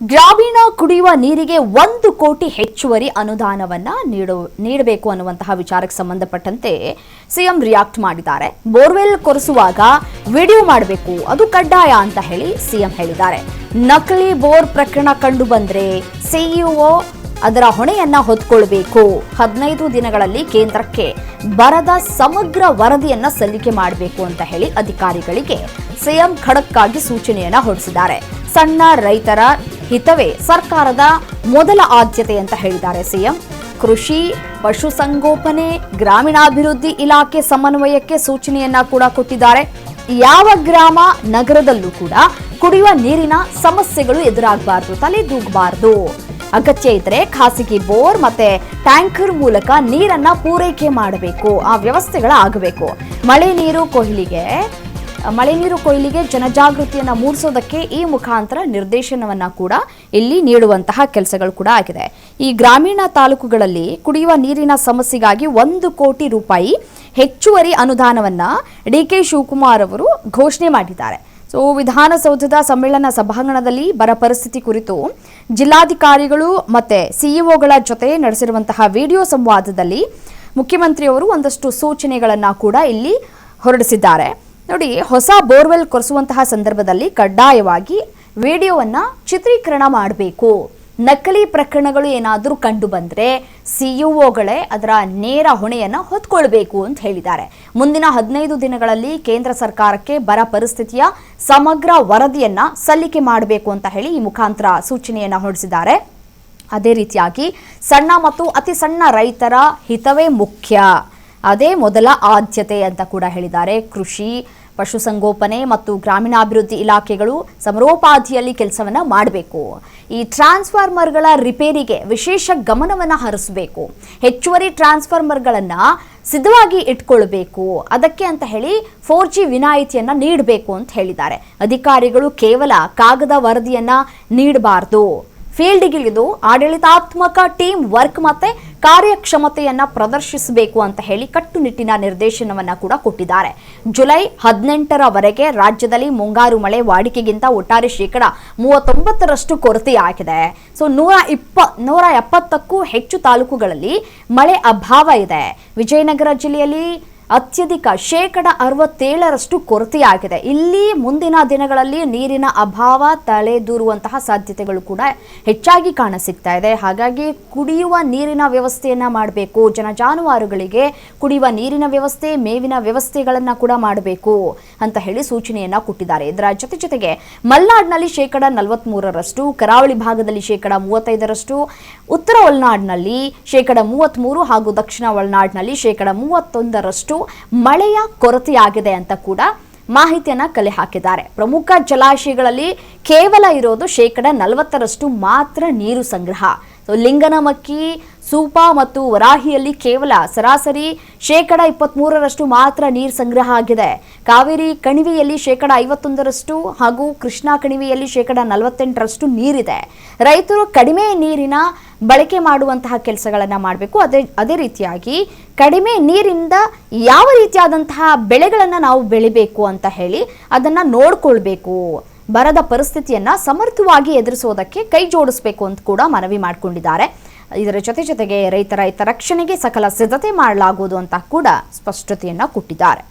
ಗ್ರಾಮೀಣ ಕುಡಿಯುವ ನೀರಿಗೆ 1 ಕೋಟಿ ಹೆಚ್ಚುವರಿ ಅನುದಾನವನ್ನ ನೀಡಬೇಕು ಅನ್ನುವಂತಹ ವಿಚಾರಕ್ಕೆ ಸಂಬಂಧಪಟ್ಟಂತೆ ಸಿಎಂ ರಿಯಾಕ್ಟ್ ಮಾಡಿದ್ದಾರೆ. ಬೋರ್ವೆಲ್ ಕೊರೆಸುವಾಗ ವಿಡಿಯೋ ಮಾಡಬೇಕು, ಅದು ಕಡ್ಡಾಯ ಅಂತ ಹೇಳಿ ಸಿಎಂ ಹೇಳಿದ್ದಾರೆ. ನಕಲಿ ಬೋರ್ ಪ್ರಕರಣ ಕಂಡು ಬಂದ್ರೆ ಸಿಇಒ ಅದರ ಹೊಣೆಯನ್ನ ಹೊತ್ತುಕೊಳ್ಳಬೇಕು. 15 ದಿನಗಳಲ್ಲಿ ಕೇಂದ್ರಕ್ಕೆ ಬರದ ಸಮಗ್ರ ವರದಿಯನ್ನ ಸಲ್ಲಿಕೆ ಮಾಡಬೇಕು ಅಂತ ಹೇಳಿ ಅಧಿಕಾರಿಗಳಿಗೆ ಸಿಎಂ ಖಡಕ್ ಆಗಿ ಸೂಚನೆಯನ್ನ ಹೊರಡಿಸಿದ್ದಾರೆ. ಸಣ್ಣ ರೈತರ ಹಿತವೇ ಸರ್ಕಾರದ ಮೊದಲ ಆದ್ಯತೆ ಅಂತ ಹೇಳಿದ್ದಾರೆ ಸಿಎಂ. ಕೃಷಿ, ಪಶುಸಂಗೋಪನೆ, ಗ್ರಾಮೀಣಾಭಿವೃದ್ಧಿ ಇಲಾಖೆ ಸಮನ್ವಯಕ್ಕೆ ಸೂಚನೆಯನ್ನ ಕೂಡ ಕೊಟ್ಟಿದ್ದಾರೆ. ಯಾವ ಗ್ರಾಮ ನಗರದಲ್ಲೂ ಕೂಡ ಕುಡಿಯುವ ನೀರಿನ ಸಮಸ್ಯೆಗಳು ಎದುರಾಗಬಾರದು, ತಲೆದೂಗಬಾರದು. ಅಗತ್ಯ ಇದ್ರೆ ಖಾಸಗಿ ಬೋರ್ ಮತ್ತೆ ಟ್ಯಾಂಕರ್ ಮೂಲಕ ನೀರನ್ನ ಪೂರೈಕೆ ಮಾಡಬೇಕು. ಆ ವ್ಯವಸ್ಥೆಗಳ ಆಗಬೇಕು. ಮಳೆ ನೀರು ಕೊಯ್ಲಿಗೆ ಜನಜಾಗೃತಿಯನ್ನ ಮೂಡಿಸೋದಕ್ಕೆ ಈ ಮುಖಾಂತರ ನಿರ್ದೇಶನವನ್ನ ಕೂಡ ಇಲ್ಲಿ ನೀಡುವಂತಹ ಕೆಲಸಗಳು ಕೂಡ ಆಗಿದೆ. ಈ ಗ್ರಾಮೀಣ ತಾಲೂಕುಗಳಲ್ಲಿ ಕುಡಿಯುವ ನೀರಿನ ಸಮಸ್ಯೆಗಾಗಿ 1 ಕೋಟಿ ರೂಪಾಯಿ ಹೆಚ್ಚುವರಿ ಅನುದಾನವನ್ನ ಡಿಕೆ ಶಿವಕುಮಾರ್ ಅವರು ಘೋಷಣೆ ಮಾಡಿದ್ದಾರೆ. ವಿಧಾನಸೌಧದ ಸಮ್ಮೇಳನ ಸಭಾಂಗಣದಲ್ಲಿ ಬರ ಪರಿಸ್ಥಿತಿ ಕುರಿತು ಜಿಲ್ಲಾಧಿಕಾರಿಗಳು ಮತ್ತೆ ಸಿಇಒಗಳ ಜೊತೆ ನಡೆಸಿರುವಂತಹ ವಿಡಿಯೋ ಸಂವಾದದಲ್ಲಿ ಮುಖ್ಯಮಂತ್ರಿಯವರು ಒಂದಷ್ಟು ಸೂಚನೆಗಳನ್ನ ಕೂಡ ಇಲ್ಲಿ ಹೊರಡಿಸಿದ್ದಾರೆ. ನೋಡಿ, ಹೊಸ ಬೋರ್ವೆಲ್ ಕೊರೆಸುವಂತಹ ಸಂದರ್ಭದಲ್ಲಿ ಕಡ್ಡಾಯವಾಗಿ ವಿಡಿಯೋವನ್ನ ಚಿತ್ರೀಕರಣ ಮಾಡಬೇಕು. ನಕಲಿ ಪ್ರಕರಣಗಳು ಏನಾದರೂ ಕಂಡು ಬಂದ್ರೆ ಸಿಇಒಗಳೇ ಅದರ ನೇರ ಹೊಣೆಯನ್ನ ಹೊತ್ಕೊಳ್ಬೇಕು ಅಂತ ಹೇಳಿದ್ದಾರೆ. ಮುಂದಿನ 15 ದಿನಗಳಲ್ಲಿ ಕೇಂದ್ರ ಸರ್ಕಾರಕ್ಕೆ ಬರ ಪರಿಸ್ಥಿತಿಯ ಸಮಗ್ರ ವರದಿಯನ್ನ ಸಲ್ಲಿಕೆ ಮಾಡಬೇಕು ಅಂತ ಹೇಳಿ ಈ ಮುಖಾಂತರ ಸೂಚನೆಯನ್ನ ಹೊರಡಿಸಿದ್ದಾರೆ. ಅದೇ ರೀತಿಯಾಗಿ ಸಣ್ಣ ಮತ್ತು ಅತಿ ಸಣ್ಣ ರೈತರ ಹಿತವೇ ಮುಖ್ಯ, ಅದೇ ಮೊದಲ ಆದ್ಯತೆ ಅಂತ ಕೂಡ ಹೇಳಿದ್ದಾರೆ. ಕೃಷಿ, ಪಶುಸಂಗೋಪನೆ ಮತ್ತು ಗ್ರಾಮೀಣಾಭಿವೃದ್ಧಿ ಇಲಾಖೆಗಳು ಸಮರೋಪಾದಿಯಲ್ಲಿ ಕೆಲಸವನ್ನ ಮಾಡಬೇಕು. ಈ ಟ್ರಾನ್ಸ್ಫಾರ್ಮರ್ಗಳ ರಿಪೇರಿಗೆ ವಿಶೇಷ ಗಮನವನ್ನ ಹರಿಸಬೇಕು. ಹೆಚ್ಚುವರಿ ಟ್ರಾನ್ಸ್ಫಾರ್ಮರ್ಗಳನ್ನ ಸಿದ್ಧವಾಗಿ ಇಟ್ಕೊಳ್ಬೇಕು. ಅದಕ್ಕೆ ಅಂತ ಹೇಳಿ 4G ವಿನಾಯಿತಿಯನ್ನ ನೀಡಬೇಕು ಅಂತ ಹೇಳಿದ್ದಾರೆ. ಅಧಿಕಾರಿಗಳು ಕೇವಲ ಕಾಗದ ವರದಿಯನ್ನ ನೀಡಬಾರದು. ಫೀಲ್ಡ್ಗಿಳಿದು ಆಡಳಿತಾತ್ಮಕ ಟೀಮ್ ವರ್ಕ್ ಮತ್ತೆ ಕಾರ್ಯಕ್ಷಮತೆಯನ್ನ ಪ್ರದರ್ಶಿಸಬೇಕು ಅಂತ ಹೇಳಿ ಕಟ್ಟುನಿಟ್ಟಿನ ನಿರ್ದೇಶನವನ್ನ ಕೂಡ ಕೊಟ್ಟಿದ್ದಾರೆ. ಜುಲೈ 18ರವರೆಗೆ ರಾಜ್ಯದಲ್ಲಿ ಮುಂಗಾರು ಮಳೆ ವಾಡಿಕೆಗಿಂತ ಒಟ್ಟಾರೆ 39% ಕೊರತೆಯಾಗಿದೆ. 170ಕ್ಕೂ ಹೆಚ್ಚು ತಾಲೂಕುಗಳಲ್ಲಿ ಮಳೆ ಅಭಾವ ಇದೆ. ವಿಜಯನಗರ ಜಿಲ್ಲೆಯಲ್ಲಿ ಅತ್ಯಧಿಕ 67% ಕೊರತೆಯಾಗಿದೆ. ಇಲ್ಲಿ ಮುಂದಿನ ದಿನಗಳಲ್ಲಿ ನೀರಿನ ಅಭಾವ ತಲೆದೂರುವಂತಹ ಸಾಧ್ಯತೆಗಳು ಕೂಡ ಹೆಚ್ಚಾಗಿ ಕಾಣಸಿಗ್ತಾ ಇದೆ. ಹಾಗಾಗಿ ಕುಡಿಯುವ ನೀರಿನ ವ್ಯವಸ್ಥೆಯನ್ನ ಮಾಡಬೇಕು. ಜನಜಾನುವಾರುಗಳಿಗೆ ಕುಡಿಯುವ ನೀರಿನ ವ್ಯವಸ್ಥೆ, ಮೇವಿನ ವ್ಯವಸ್ಥೆಗಳನ್ನ ಕೂಡ ಮಾಡಬೇಕು ಅಂತ ಹೇಳಿ ಸೂಚನೆಯನ್ನ ಕೊಟ್ಟಿದ್ದಾರೆ. ಇದರ ಜೊತೆಗೆ ಮಲೆನಾಡಿನಲ್ಲಿ 43%, ಕರಾವಳಿ ಭಾಗದಲ್ಲಿ 35%, ಉತ್ತರ ಒಳನಾಡಿನಲ್ಲಿ 33% ಹಾಗೂ ದಕ್ಷಿಣ ಒಳನಾಡಿನಲ್ಲಿ 31% ಮಳೆಯ ಕೊರತೆಯಾಗಿದೆ ಅಂತ ಕೂಡ ಮಾಹಿತಿಯನ್ನ ಕಲೆ ಹಾಕಿದ್ದಾರೆ. ಪ್ರಮುಖ ಜಲಾಶಯಗಳಲ್ಲಿ ಕೇವಲ ಇರೋದು 40% ಮಾತ್ರ ನೀರು ಸಂಗ್ರಹ. ಲಿಂಗನಮಕ್ಕಿ, ಸೂಪಾ ಮತ್ತು ವರಾಹಿಯಲ್ಲಿ ಕೇವಲ ಸರಾಸರಿ 23% ಮಾತ್ರ ನೀರು ಸಂಗ್ರಹ ಆಗಿದೆ. ಕಾವೇರಿ ಕಣಿವೆಯಲ್ಲಿ 51% ಹಾಗೂ ಕೃಷ್ಣಾ ಕಣಿವೆಯಲ್ಲಿ 48% ನೀರಿದೆ. ರೈತರು ಕಡಿಮೆ ನೀರಿನ ಬಳಕೆ ಮಾಡುವಂತಹ ಕೆಲಸಗಳನ್ನ ಮಾಡಬೇಕು. ಅದೇ ರೀತಿಯಾಗಿ ಕಡಿಮೆ ನೀರಿಂದ ಯಾವ ರೀತಿಯಾದಂತಹ ಬೆಳೆಗಳನ್ನ ನಾವು ಬೆಳಿಬೇಕು ಅಂತ ಹೇಳಿ ಅದನ್ನ ನೋಡ್ಕೊಳ್ಬೇಕು. ಬರದ ಪರಿಸ್ಥಿತಿಯನ್ನ ಸಮರ್ಥವಾಗಿ ಎದುರಿಸೋದಕ್ಕೆ ಕೈ ಜೋಡಿಸಬೇಕು ಅಂತ ಕೂಡ ಮನವಿ ಮಾಡಿಕೊಂಡಿದ್ದಾರೆ. ಇದರ ಜೊತೆಗೆ ರೈತರ ಹಿತ ರಕ್ಷಣೆಗೆ ಸಕಲ ಸಿದ್ಧತೆ ಮಾಡಲಾಗುವುದು ಅಂತ ಕೂಡ ಸ್ಪಷ್ಟತೆಯನ್ನ ಕೊಟ್ಟಿದ್ದಾರೆ.